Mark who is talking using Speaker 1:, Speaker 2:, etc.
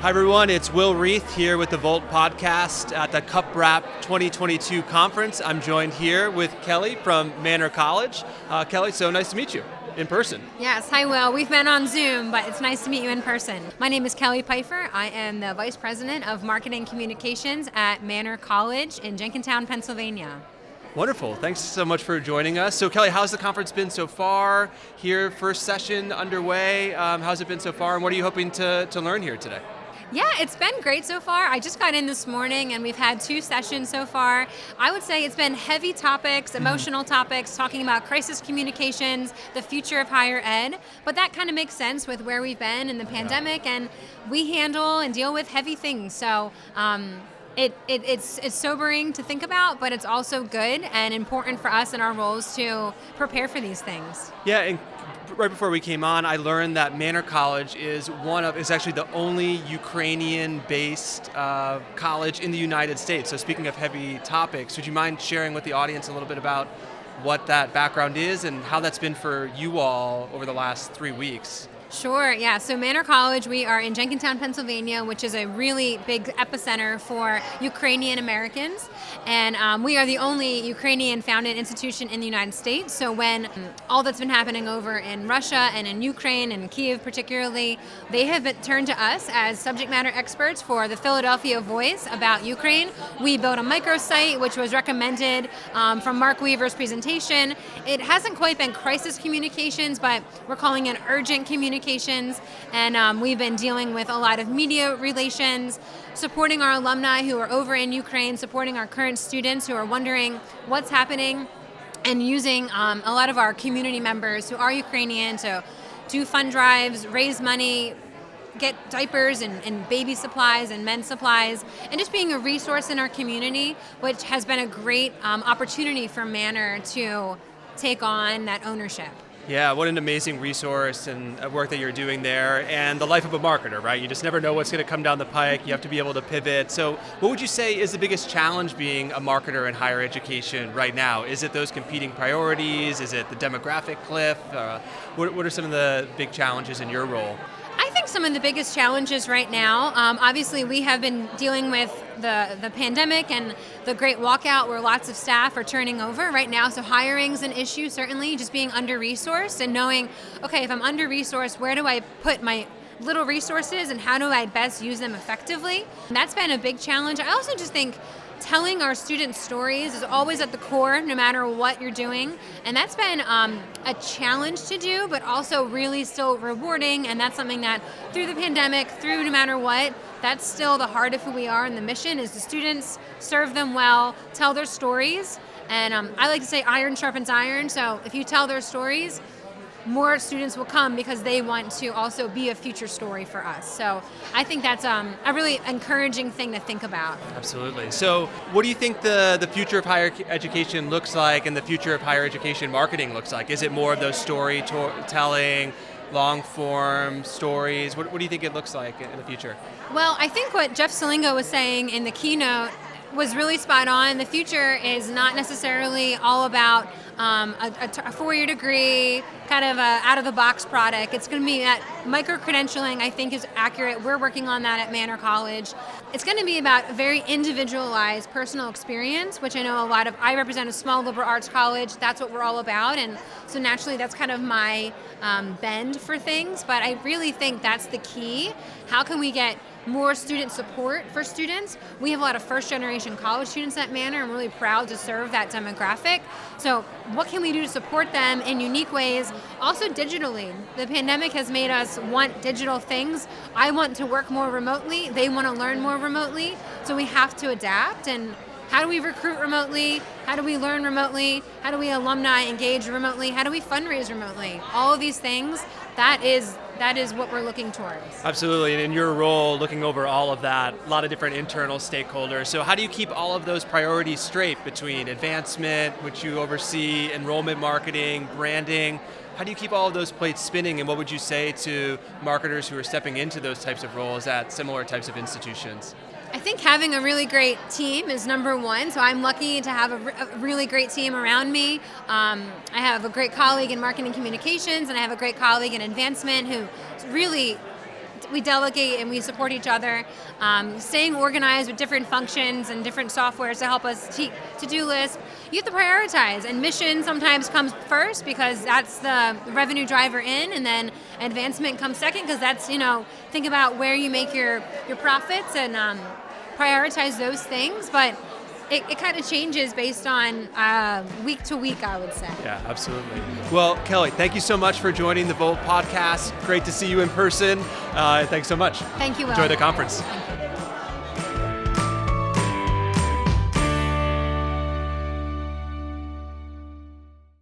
Speaker 1: Hi everyone, it's Will Rieth here with the Volt podcast at the CUPRAP 2022 conference. I'm joined here with Kelly from Manor College. Kelly, so nice to meet you in person.
Speaker 2: Yes, hi Will. We've met on Zoom, but it's nice to meet you in person. My name is Kelly Peiffer. I am the Vice President of Marketing Communications at Manor College in Jenkintown, Pennsylvania.
Speaker 1: Wonderful. Thanks so much for joining us. So Kelly, how's the conference been so far? Here, first session underway. How's it been so far, and what are you hoping to learn here today?
Speaker 2: Yeah, it's been great so far. I just got in this morning and we've had 2 sessions so far. I would say it's been heavy topics, emotional topics, talking about crisis communications, the future of higher ed, but that kind of makes sense with where we've been in the pandemic, and we handle and deal with heavy things. So it's sobering to think about, but it's also good and important for us in our roles to prepare for these things.
Speaker 1: Yeah, and right before we came on, I learned that Manor College is actually the only Ukrainian-based college in the United States. So speaking of heavy topics, would you mind sharing with the audience a little bit about what that background is and how that's been for you all over the last 3 weeks?
Speaker 2: Sure, yeah. So Manor College, we are in Jenkintown, Pennsylvania, which is a really big epicenter for Ukrainian Americans. And we are the only Ukrainian-founded institution in the United States. So when all that's been happening over in Russia and in Ukraine and Kiev particularly, they have turned to us as subject matter experts for the Philadelphia Voice about Ukraine. We built a microsite, which was recommended from Mark Weaver's presentation. It hasn't quite been crisis communications, but we're calling it urgent communications. And we've been dealing with a lot of media relations, supporting our alumni who are over in Ukraine, supporting our current students who are wondering what's happening, and using a lot of our community members who are Ukrainian to do fund drives, raise money, get diapers and baby supplies and men's supplies, and just being a resource in our community, which has been a great opportunity for Manor to take on that ownership.
Speaker 1: Yeah, what an amazing resource and work that you're doing there, and the life of a marketer, right? You just never know what's going to come down the pike. You have to be able to pivot. So what would you say is the biggest challenge being a marketer in higher education right now? Is it those competing priorities? Is it the demographic cliff? What are some of the big challenges in your role?
Speaker 2: I think some of the biggest challenges right now, obviously we have been dealing with the pandemic and the great walkout where lots of staff are turning over right now. So hiring's an issue, certainly, just being under-resourced and knowing, okay, if I'm under-resourced, where do I put my little resources and how do I best use them effectively? And that's been a big challenge. I also just think telling our students stories is always at the core, no matter what you're doing. And that's been a challenge to do, but also really still rewarding. And that's something that through the pandemic, through no matter what, that's still the heart of who we are, and the mission is the students, serve them well, tell their stories. And I like to say iron sharpens iron. So if you tell their stories, more students will come because they want to also be a future story for us. So I think that's a really encouraging thing to think about.
Speaker 1: Absolutely. So what do you think the future of higher education looks like and the future of higher education marketing looks like? Is it more of those storytelling, long-form stories? What do you think it looks like in the future?
Speaker 2: Well, I think what Jeff Salingo was saying in the keynote was really spot on. The future is not necessarily all about a 4-year degree, kind of a out-of-the-box product. It's going to be that micro-credentialing, I think, is accurate. We're working on that at Manor College. It's going to be about a very individualized personal experience, which I know I represent a small liberal arts college. That's what we're all about. And so naturally, that's kind of my bend for things. But I really think that's the key. How can we get more student support for students? We have a lot of first-generation college students at Manor. I'm really proud to serve that demographic. So what can we do to support them in unique ways? Also digitally. The pandemic has made us want digital things. I want to work more remotely. They want to learn more remotely. So we have to adapt. And how do we recruit remotely? How do we learn remotely? How do we alumni engage remotely? How do we fundraise remotely? All of these things, that is what we're looking towards.
Speaker 1: Absolutely, and in your role, looking over all of that, a lot of different internal stakeholders. So how do you keep all of those priorities straight between advancement, which you oversee, enrollment marketing, branding? How do you keep all of those plates spinning, and what would you say to marketers who are stepping into those types of roles at similar types of institutions?
Speaker 2: I think having a really great team is number one. So I'm lucky to have a really great team around me. I have a great colleague in marketing communications, and I have a great colleague in advancement who really we delegate and we support each other. Staying organized with different functions and different softwares to help us to-do lists. You have to prioritize, and mission sometimes comes first because that's the revenue driver in, and then advancement comes second because that's, think about where you make your profits and prioritize those things. But it kind of changes based on week to week, I would say.
Speaker 1: Yeah, absolutely. Well, Kelly, thank you so much for joining the Volt podcast. Great to see you in person. Thanks so much.
Speaker 2: Thank you, Will.
Speaker 1: Enjoy the conference.
Speaker 2: Thank you.